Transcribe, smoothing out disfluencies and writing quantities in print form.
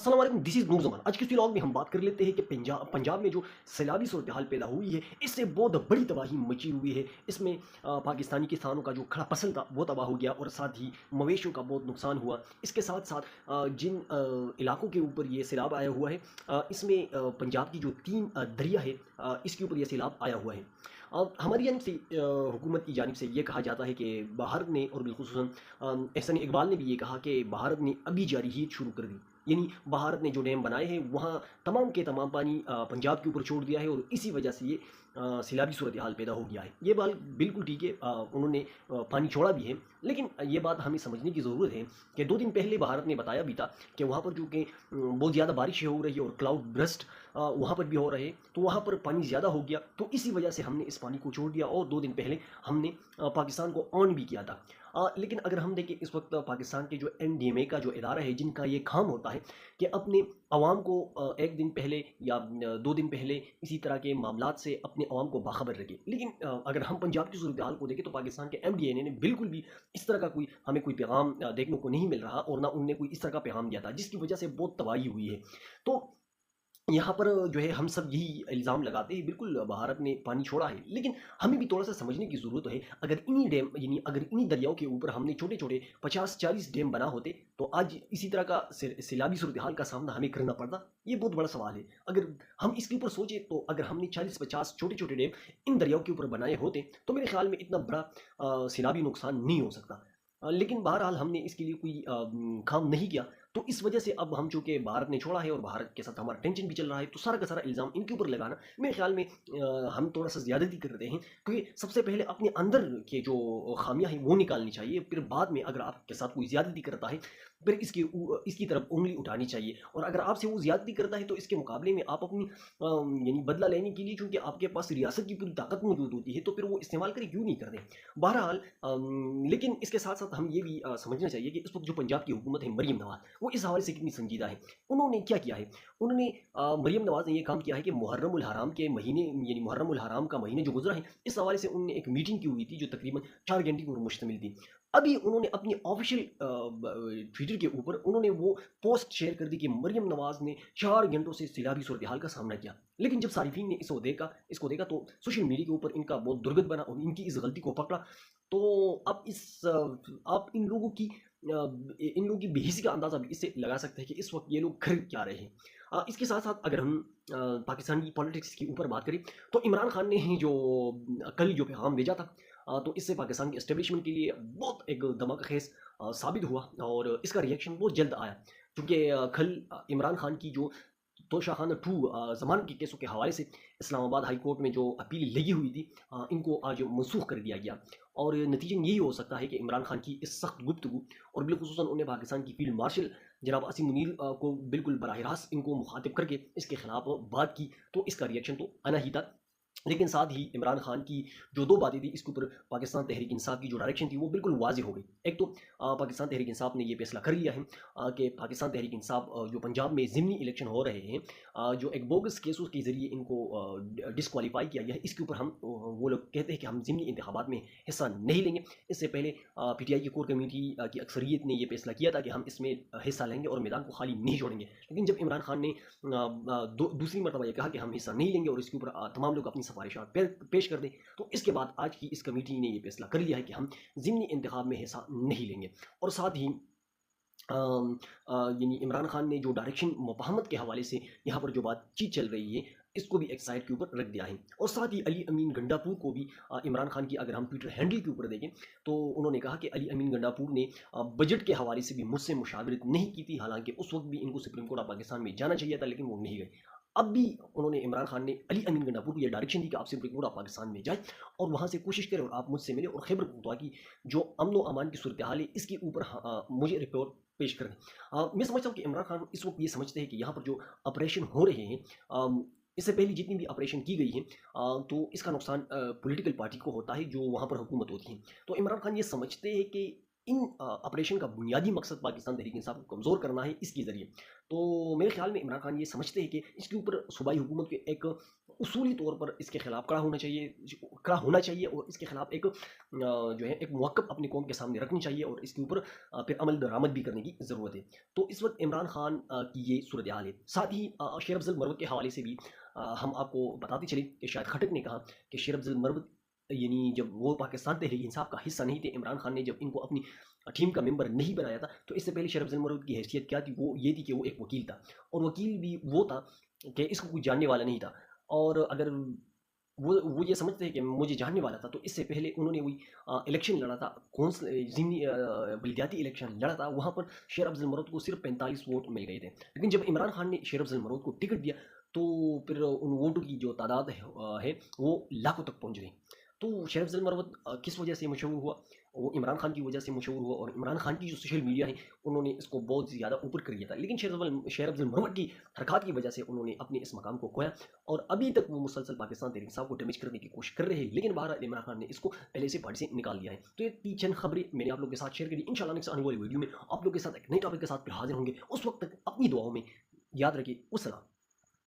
अस्सलाम वालेकुम, this is नूर ज़मान। आज के इस व्लॉग में हम बात कर लेते हैं कि पंजाब में जो सैलाबी सूरत हाल पैदा हुई है, इससे बहुत बड़ी तबाही मची हुई है। इसमें पाकिस्तानी किसानों का जो खड़ा फसल था वो तबाह हो गया और साथ ही मवेशियों का बहुत नुकसान हुआ। इसके साथ साथ जिन इलाकों के ऊपर ये सैलाब आया हुआ है, इसमें पंजाब की जो 3 दरिया है, इसके ऊपर ये सैलाब आया हुआ है। हमारी जानिब से हुकूमत की जानिब से ये कहा जाता है कि भारत ने और बिलखुसूसन एहसन इकबाल ने भी ये कहा कि भारत ने अभी जारहीत शुरू कर दी। यानी भारत ने जो डैम बनाए हैं वहाँ तमाम के तमाम पानी पंजाब के ऊपर छोड़ दिया है और इसी वजह से ये सैलाबी सूरत हाल पैदा हो गया है। ये बात बिल्कुल ठीक है, उन्होंने पानी छोड़ा भी है, लेकिन ये बात हमें समझने की ज़रूरत है कि 2 दिन पहले भारत ने बताया भी था कि वहाँ पर जो कि बहुत ज़्यादा बारिश हो रही है और क्लाउड ब्रस्ट वहाँ पर भी हो रहे हैं, तो वहाँ पर पानी ज़्यादा हो गया, तो इसी वजह से हमने इस पानी को छोड़ दिया और 2 दिन पहले हमने पाकिस्तान को ऑन भी किया था। लेकिन अगर हम देखें इस वक्त पाकिस्तान के जो एनडीएमए का जो इदारा है, जिनका ये काम होता है कि अपने अवाम को 1 दिन पहले या 2 दिन पहले इसी तरह के मामलात से अपने अवाम को बाखबर रखे, लेकिन अगर हम पंजाब की सूरत हाल को देखें तो पाकिस्तान के एमडीएमए ने बिल्कुल भी इस तरह का कोई हमें कोई पैगाम देखने को नहीं मिल रहा और ना उनने कोई इस तरह का पैगाम दिया था, जिसकी वजह से बहुत तबाही हुई है। तो यहाँ पर जो है हम सब यही इल्ज़ाम लगाते हैं, बिल्कुल भारत ने पानी छोड़ा है, लेकिन हमें भी थोड़ा सा समझने की ज़रूरत है। अगर इन्हीं डैम यानी अगर इन्हीं दरियाओं के ऊपर हमने छोटे छोटे 50-40 डैम बना होते तो आज इसी तरह का सैलाबी सूरत हाल का सामना हमें करना पड़ता। ये बहुत बड़ा सवाल है। अगर हम इसके ऊपर सोचें तो अगर हमने 40-50 छोटे छोटे डैम इन दरियाओं के ऊपर बनाए होते तो मेरे ख्याल में इतना बड़ा सैलाबी नुकसान नहीं हो सकता। लेकिन बहरहाल हमने इसके लिए कोई काम नहीं किया, तो इस वजह से अब हम चूँकि भारत ने छोड़ा है और भारत के साथ हमारा टेंशन भी चल रहा है, तो सारा का सारा इल्ज़ाम इनके ऊपर लगाना मेरे ख़्याल में हम थोड़ा-सा ज़्यादती कर रहे हैं। क्योंकि सबसे पहले अपने अंदर के जो ख़ामियाँ हैं वो निकालनी चाहिए, फिर बाद में अगर आपके साथ कोई ज़्यादती करता है, फिर इसकी तरफ उँगली उठानी चाहिए। और अगर आपसे वो ज़्यादती करता है तो इसके मुकाबले में आप अपनी यानी बदला लेने के लिए, चूँकि आपके पास रियासत की पूरी ताकत मौजूद होती है, तो फिर वो इस्तेमाल करें, क्यों नहीं करते? बहरहाल लेकिन इसके साथ-साथ हम ये भी समझना चाहिए कि इस वक़्त जो पंजाब की हुकूमत है, मरीम नवाज़, वो इस हवाले से कितनी संजीदा है। उन्होंने क्या किया है? उन्होंने मरीम नवाज़ ने ये काम किया है कि मुहर्रम उल हराम के महीने यानी मुहर्रम उल हराम का महीना जो गुज़रा है, इस हवाले से उन्होंने एक मीटिंग की हुई थी जो तकरीबन 4 घंटे की मुश्तमिल थी। अभी उन्होंने अपनी ऑफ़िशियल ट्विटर के ऊपर उन्होंने वो पोस्ट शेयर कर दी कि मरीम नवाज़ ने 4 घंटों से सैलाबी सूरत हाल का सामना किया। लेकिन जब सारिफीन ने इसको देखा तो सोशल मीडिया के ऊपर इनका बहुत दुर्गत बना और इनकी इस गलती को पकड़ा। तो अब आप इन लोगों की बेहिसी का अंदाज़ा भी इससे लगा सकते हैं कि इस वक्त ये लोग कर क्या रहे हैं। इसके साथ साथ अगर हम पाकिस्तान की पॉलिटिक्स के ऊपर बात करें तो इमरान खान ने ही जो कल जो पैगाम भेजा था, तो इससे पाकिस्तान के एस्टेब्लिशमेंट के लिए बहुत एक दमकखेज़ साबित हुआ और इसका रिएक्शन बहुत जल्द आया। क्योंकि कल इमरान खान की जो तोशाखाना 2 ज़मानत के केसों के हवाले से इस्लामाबाद हाई कोर्ट में जो अपील लगी हुई थी, इनको आज मनसूख कर दिया गया। और नतीजन यही हो सकता है कि इमरान खान की इस सख्त गुफ्तगू और बिलखुसूसन उन्हें पाकिस्तान की फील्ड मार्शल जनाब असीम मुनीर को बिल्कुल बराह रास्त इनको मुखातिब करके इसके खिलाफ बात की, तो इसका रिएक्शन तो आना ही था। लेकिन साथ ही इमरान खान की जो 2 बातें थी, इसके ऊपर पाकिस्तान तहरीक इंसाफ की जो डायरेक्शन थी वो बिल्कुल वाज़ेह हो गई। एक तो पाकिस्तान तहरीक इंसाफ ने ये फैसला कर लिया है कि पाकिस्तान तहरीक इंसाफ जो पंजाब में ज़िमनी इलेक्शन हो रहे हैं, जो एक बोगस केसों के ज़रिए इनको डिस्क्वालीफाई किया गया है, इसके ऊपर हम वो लोग कहते हैं कि हम ज़िमनी इंतखाबात में हिस्सा नहीं लेंगे। इससे पहले पीटीआई की कोर कमेटी की अक्सरियत ने ये फैसला किया था कि हम इसमें हिस्सा लेंगे और मैदान को खाली नहीं छोड़ेंगे। लेकिन जब इमरान खान ने दूसरी मरतबा ये कहा कि हम हिस्सा नहीं लेंगे और इसके ऊपर तमाम लोग अपनी सिफारिशात पेश कर दें, तो इसके बाद आज की इस कमेटी ने ये फैसला कर लिया है कि हम ज़िमनी इंतखाब में हिस्सा नहीं लेंगे। और साथ ही यानी इमरान खान ने जो डायरेक्शन मुफाहमत के हवाले से यहाँ पर जो बातचीत चल रही है, इसको भी एक साइड के ऊपर रख दिया है। और साथ ही अली अमीन गंडापुर को भी इमरान खान की अगर हम ट्विटर हैंडल के ऊपर देखें तो उन्होंने कहा कि अली अमीन गंडापुर ने बजट के हवाले से भी मुझसे मुशावरत नहीं की थी, हालांकि उस वक्त भी इनको सुप्रीम कोर्ट ऑफ पाकिस्तान में जाना चाहिए था, लेकिन वो नहीं गए। अब भी उन्होंने इमरान खान ने अली अमीन गंडापुर को यह डायरेक्शन दी कि आप सुप्रीम कोर्ट ऑफ पाकिस्तान में जाए और वहाँ से कोशिश करें और आप मुझसे मिले और खैबर पख्तूनख्वा की जो अमन व अमान की सूरत हाल है, इसके ऊपर मुझे रिपोर्ट पेश करें। मैं समझता हूँ कि इमरान खान इस वक्त ये समझते हैं कि यहाँ पर जो ऑपरेशन हो रहे हैं, इससे पहले जितनी भी ऑपरेशन की गई है, तो इसका नुकसान पॉलिटिकल पार्टी को होता है जो वहाँ पर हुकूमत होती है। तो इमरान खान ये समझते हैं कि इन ऑपरेशन का बुनियादी मकसद पाकिस्तान तहरीक इंसाफ को कमज़ोर करना है इसके ज़रिए। तो मेरे ख्याल में इमरान खान ये समझते हैं कि इसके ऊपर सूबाई हुकूमत के एक उसूली तौर पर इसके खिलाफ खड़ा होना चाहिए और इसके खिलाफ एक जो है एक मौक़िफ़ अपनी कौम के सामने रखनी चाहिए और इसके ऊपर फिर अमल दरामद भी करने की ज़रूरत है। तो इस वक्त इमरान खान की ये सूरत हाल है। साथ ही शेर अफजल मरवत के हवाले से भी हम आपको बताते चले कि शायद खटक ने कहा कि शेर अफजल मरवत यानी जब वो पाकिस्तान तहरीक इंसाफ का हिस्सा नहीं थे, इमरान खान ने जब इनको अपनी टीम का मेंबर नहीं बनाया था, तो इससे पहले शेर अफजल मरवत की हैसियत क्या थी, वो ये थी कि वो एक वकील था और वकील भी वो था कि इसको कोई जानने वाला नहीं था। और अगर वो ये समझते हैं कि मुझे जानने वाला था, तो इससे पहले उन्होंने वही इलेक्शन लड़ा था, ज़िमनी बल्दियाती इलेक्शन लड़ा था, वहाँ पर शेर अफजल मरवत को सिर्फ 45 वोट मिल गए थे। लेकिन जब इमरान खान ने शेर अफजल मरवत को टिकट दिया, तो फिर उन वोटों की जो तादाद है वो लाखों तक पहुँच गई। तो शेर अफजल मरवत किस वजह से मशहूर हुआ, वो इमरान खान की वजह से मशहूर हुआ और इमरान खान की जो सोशल मीडिया है उन्होंने इसको बहुत ज़्यादा ऊपर कर दिया था। लेकिन शेर अफजल मरवत की हरकत की वजह से उन्होंने अपने इस मकाम को खोया और अभी तक वो मुसलसल पाकिस्तान तहरीक इंसाफ को डैमेज करने की कोशिश कर रहे हैं। लेकिन बहरहाल इमरान खान ने इसको पहले से पार्टी से निकाल दिया है। तो ये 3 चंद खबरें मैंने आप लोग के साथ शेयर करी। इंशाल्लाह नेक्स्ट आने वाली वीडियो में आप लोग के साथ एक नई टॉपिक के साथ फिर हाजिर होंगे। उस वक्त तक अपनी दुआओं में याद रखिए। अस्सलाम।